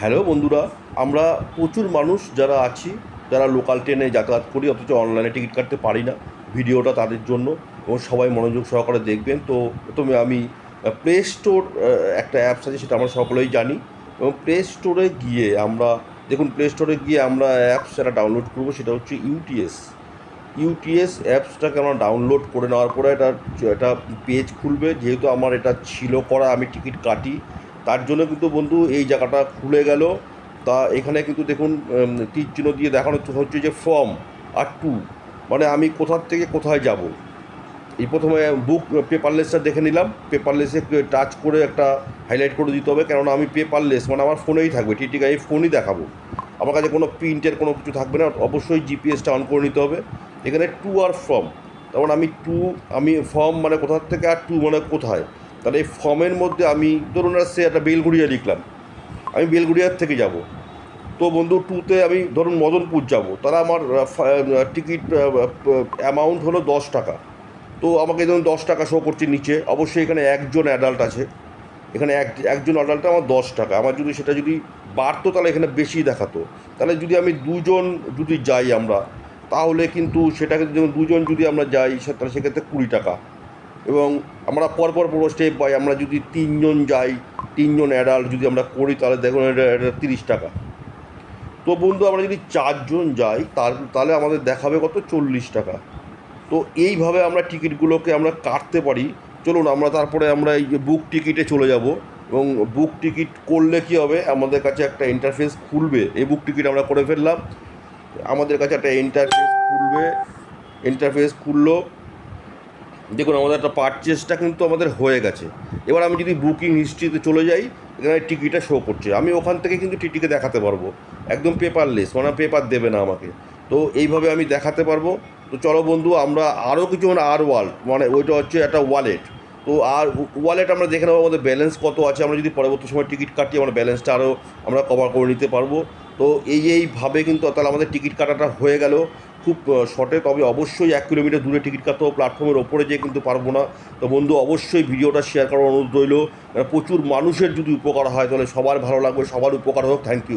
Hello বন্ধুরা, আমরা প্রচুর মানুষ যারা আছি, যারা লোকাল ট্রেনে যাতায়াত করি অথচ অনলাইনে টিকিট কাটতে পারি না। ভিডিওটা তাদের জন্য, এবং সবাই মনোযোগ সহকারে দেখবেন। তো প্রথমে আমি প্লে স্টোর একটা অ্যাপস আছে, সেটা আমরা সকলেই জানি। এবং প্লে স্টোরে গিয়ে আমরা দেখুন, প্লে স্টোরে গিয়ে আমরা অ্যাপস যারা ডাউনলোড করবো সেটা হচ্ছে ইউটিএস অ্যাপসটাকে আমরা ডাউনলোড করে নেওয়ার পরে একটা পেজ খুলবে। যেহেতু আমার এটা ছিল করা, আমি টিকিট কাটি, তার জন্য কিন্তু বন্ধু এই জায়গাটা খুলে গেল। তা এখানে কিন্তু দেখুন তীর চিহ্ন দিয়ে দেখানো হচ্ছে যে ফ্রম আর টু, মানে আমি কোথার থেকে কোথায় যাব। এই প্রথমে বুক পেপারলেসটা দেখে নিলাম। পেপারলেসে টাচ করে একটা হাইলাইট করে দিতে হবে, কেননা আমি পেপারলেস মানে আমার ফোনেই থাকবে, টিটি গাড়ি ফোনই দেখাবো। আমার কাছে কোনো প্রিন্টের কোনো কিছু থাকবে না। অবশ্যই জিপিএসটা অন করে নিতে হবে। এখানে টু আর ফ্রম, তখন আমি ফর্ম মানে কোথার থেকে, আর টু মানে কোথায়। তাহলে এই ফর্মের মধ্যে আমি ধরুন সে একটা বেলঘড়িয়া লিখলাম, আমি বেলঘড়িয়ার থেকে যাব। তো বন্ধু টুতে আমি ধরুন মদনপুর যাব, তাহলে আমার টিকিট অ্যামাউন্ট হলো 10 টাকা। তো আমাকে ধরুন 10 টাকা শো করছে নিচে। অবশ্যই এখানে একজন অ্যাডাল্ট আছে, এখানে একজন অ্যাডাল্টে আমার 10 টাকা। আমার যদি সেটা যদি বাড়তো তাহলে এখানে বেশি দেখাতো। তাহলে যদি আমি দুজন যদি যাই আমরা, তাহলে কিন্তু সেটাকে যেমন দুজন যদি আমরা যাই তাহলে সেক্ষেত্রে 20 টাকা। এবং আমরা পরপর পুরো স্টেপ বাই, আমরা যদি 3জন যাই, 3জন অ্যাডাল্ট যদি আমরা করি, তাহলে দেখুন এটা 30 টাকা। তো বন্ধু আমরা যদি 4জন যাই তাহলে আমাদের দেখাবে কত, 40 টাকা। তো এইভাবে আমরা টিকিটগুলোকে আমরা কাটতে পারি। চলুন আমরা তারপরে আমরা এই যে বুক টিকিটে চলে যাব। এবং বুক টিকিট করলে কী হবে, আমাদের কাছে একটা ইন্টারফেস খুলবে। এই বুক টিকিট আমরা করে ফেললাম, আমাদের কাছে একটা ইন্টারফেস খুললো। দেখুন আমাদের একটা পারচেসটা কিন্তু আমাদের হয়ে গেছে। এবার আমি যদি বুকিং হিস্ট্রিতে চলে যাই, এখানে টিকিটটা শো করছে, আমি ওখান থেকে কিন্তু টিটিকে দেখাতে পারবো, একদম পেপারলেস, মানে পেপার দেবে না আমাকে। তো এইভাবে আমি দেখাতে পারবো। তো চলো বন্ধু, আমরা আরও কিছু মানে মানে ওইটা হচ্ছে একটা ওয়ালেট। তো আর ওয়ালেট আমরা দেখে নেবো আমাদের ব্যালেন্স কত আছে। আমরা যদি পরবর্তী সময় টিকিট কাটি, আমরা ব্যালেন্সটা আরও আমরা কভার করে নিতে পারবো। তো এইভাবে কিন্তু তাহলে আমাদের টিকিট কাটাটা হয়ে গেল খুব শর্টে। তবে অবশ্যই 1 কিলোমিটার দূরে টিকিট কাটতে হবে, প্ল্যাটফর্মের ওপরে যেয়ে কিন্তু পারবো না। তো বন্ধু অবশ্যই ভিডিওটা শেয়ার করার অনুরোধ রইল। প্রচুর মানুষের যদি উপকার হয় তাহলে সবার ভালো লাগবে, সবার উপকার হোক। Thank you.